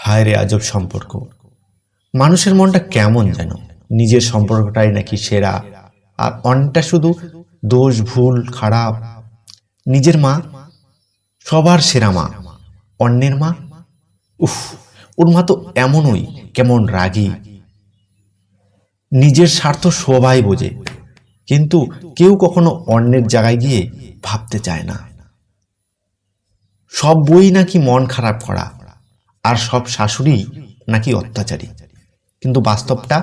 হায় রে আজব সম্পর্ক। মানুষের মনটা কেমন যেন, নিজের সম্পর্কটাই নাকি সেরা, আর অন্যটা শুধু দোষ, ভুল, খারাপ। নিজের মা সবার সেরা মা, অন্যের মা উফ, ওর মা তো এমনই, কেমন রাগী। নিজের স্বার্থ সবাই বোঝে, কিন্তু কেউ কখনো অন্যের জায়গায় গিয়ে ভাবতে চায় না। সব বই নাকি মন খারাপ করা, আর সব শাশুড়ি নাকি অত্যাচারী। কিন্তু বাস্তবটা,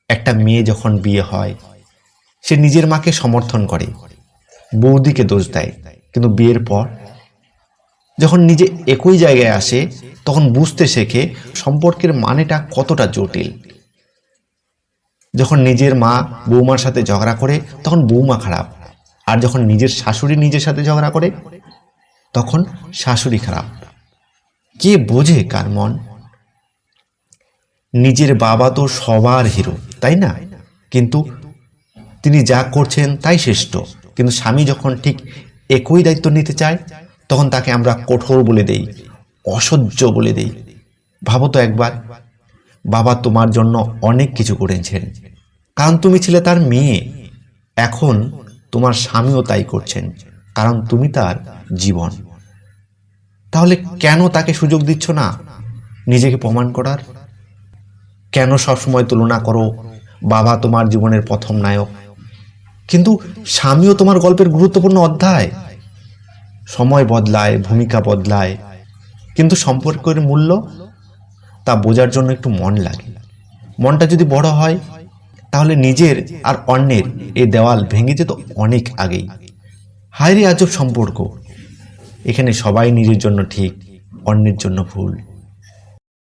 একটা মেয়ে যখন বিয়ে হয় সে নিজের মাকে সমর্থন করে, বৌদিকে দোষ দেয়, কিন্তু বিয়ের পর যখন নিজে একই জায়গায় আসে তখন বুঝতে শেখে সম্পর্কের মানেটা কতটা জটিল। যখন নিজের মা বৌমার সাথে ঝগড়া করে তখন বৌমা খারাপ, আর যখন নিজের শাশুড়ি নিজের সাথে ঝগড়া করে তখন শাশুড়ি খারাপ। কে বোঝে কার মন? নিজের বাবা তো সবার হিরো, তাই না? কিন্তু তিনি যা করছেন তাই শ্রেষ্ঠ। কিন্তু স্বামী যখন ঠিক একই দায়িত্ব নিতে চায় তখন তাকে আমরা কঠোর বলে দেই, অসহ্য বলে দেই। ভাবো তো একবার, বাবা তোমার জন্য অনেক কিছু করেছেন, কারণ তুমি ছিলে তার মেয়ে। এখন তোমার স্বামীও তাই করছেন, কারণ তুমি তার জীবন। তাহলে কেন তাকে সুযোগ দিচ্ছ না নিজেকে প্রমাণ করার? কেন সবসময় তুলনা করো বাবা তোমার জীবনের প্রথম নায়ক, কিন্তু স্বামীও তোমার গল্পের গুরুত্বপূর্ণ অধ্যায়? সময় বদলায়, ভূমিকা বদলায়, কিন্তু সম্পর্কের মূল্য তা বোঝার জন্য একটু মন লাগে। মনটা যদি বড় হয় তাহলে নিজের আর অন্যের এই দেওয়াল ভেঙে যেত অনেক আগেই। হায় রে আজব সম্পর্ক, এখানে সবাই নিজের জন্য ঠিক, অন্যের জন্য ভুল।